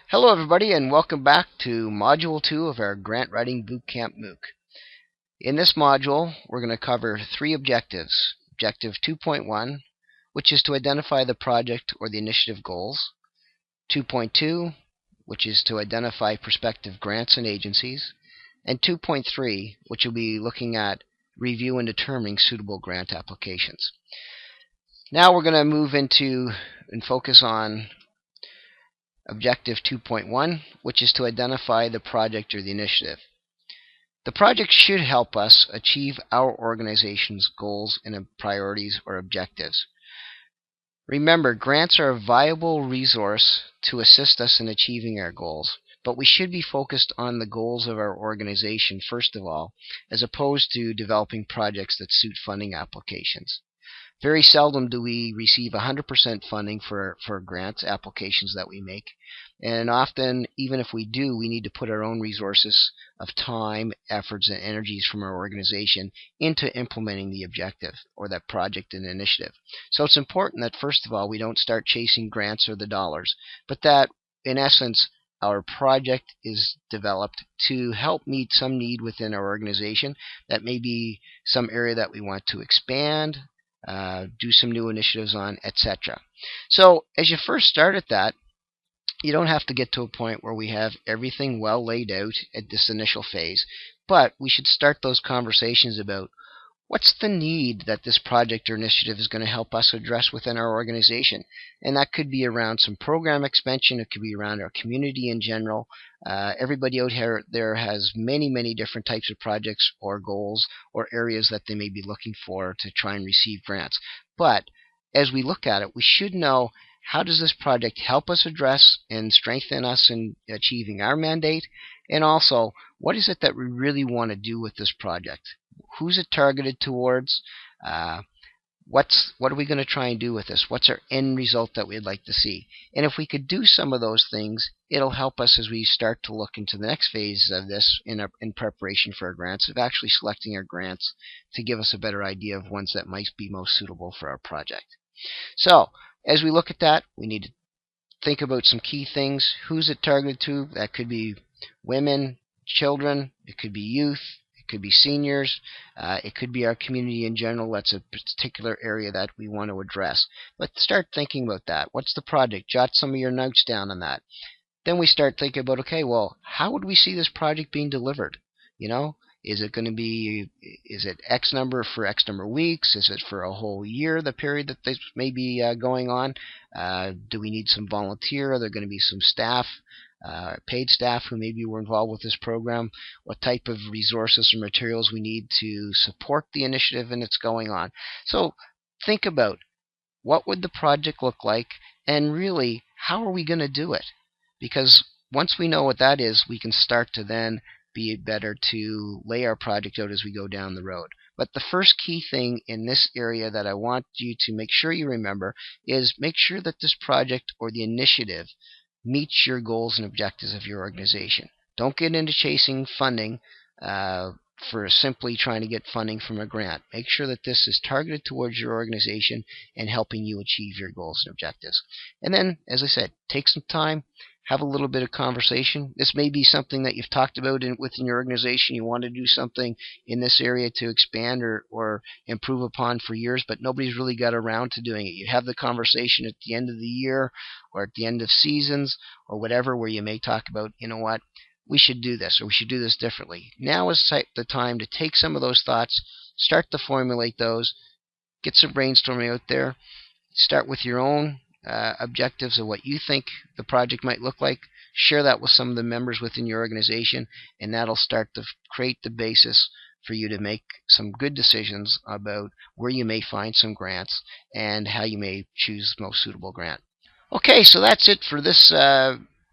Hello everybody and welcome back to Module 2 of our Grant Writing Bootcamp MOOC. In this module, we're going to cover three objectives. Objective 2.1, which is to identify the project or the initiative goals. 2.2, which is to identify prospective grants and agencies. And 2.3, which will be looking at review and determining suitable grant applications. Now we're going to move into and focus on Objective 2.1, which is to identify the project or the initiative. The project should help us achieve our organization's goals and priorities or objectives. Remember, grants are a viable resource to assist us in achieving our goals, but we should be focused on the goals of our organization first of all, as opposed to developing projects that suit funding applications. Very seldom do we receive 100% funding for grants applications that we make. And often, even if we do, we need to put our own resources of time, efforts, and energies from our organization into implementing the objective or that project and initiative. So it's important that, first of all, we don't start chasing grants or the dollars, but that, in essence, our project is developed to help meet some need within our organization. That may be some area that we want to expand, do some new initiatives on, etc. So as you first start at that, you don't have to get to a point where we have everything well laid out at this initial phase, but we should start those conversations about what's the need that this project or initiative is going to help us address within our organization. And that could be around some program expansion. It could be around our community in general. Everybody out here there has many different types of projects or goals or areas that they may be looking for to try and receive grants. But as we look at it, we should know, how does this project help us address and strengthen us in achieving our mandate? And also, what is it that we really want to do with this project? Who's it targeted towards? What are we going to try and do with this? What's our end result that we'd like to see? And if we could do some of those things, it'll help us as we start to look into the next phase of this in preparation for our grants, of actually selecting our grants to give us a better idea of ones that might be most suitable for our project. So, as we look at that, we need to think about some key things. Who's it targeted to? That could be women, children, it could be youth, it could be seniors, it could be our community in general. That's a particular area that we want to address. But start thinking about that. What's the project? Jot some of your notes down on that. Then we start thinking about, okay, well, how would we see this project being delivered? You know, is it going to be, is it X number for X number of weeks? Is it for a whole year, the period that this may be going on? Do we need some volunteer? Are there going to be some staff, paid staff who maybe were involved with this program? What type of resources or materials we need to support the initiative and it's going on? So think about, what would the project look like, and really, how are we going to do it? Because once we know what that is, we can start to then be better to lay our project out as we go down the road. But the first key thing in this area that I want you to make sure you remember is make sure that this project or the initiative meets your goals and objectives of your organization. Don't get into chasing funding for simply trying to get funding from a grant. Make sure that this is targeted towards your organization and helping you achieve your goals and objectives. And then, as I said, take some time, have a little bit of conversation. This may be something that you've talked about within your organization. You want to do something in this area to expand or improve upon for years, but nobody's really got around to doing it. You have the conversation at the end of the year or at the end of seasons or whatever, where you may talk about, you know what, we should do this, or we should do this differently. Now is the time to take some of those thoughts, start to formulate those, get some brainstorming out there, start with your own objectives of what you think the project might look like. Share that with some of the members within your organization, and that'll start to create the basis for you to make some good decisions about where you may find some grants and how you may choose the most suitable grant. Okay, so that's it for this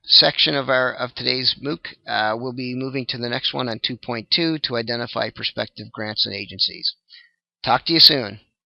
section of today's MOOC. We'll be moving to the next one on 2.2 to identify prospective grants and agencies. Talk to you soon.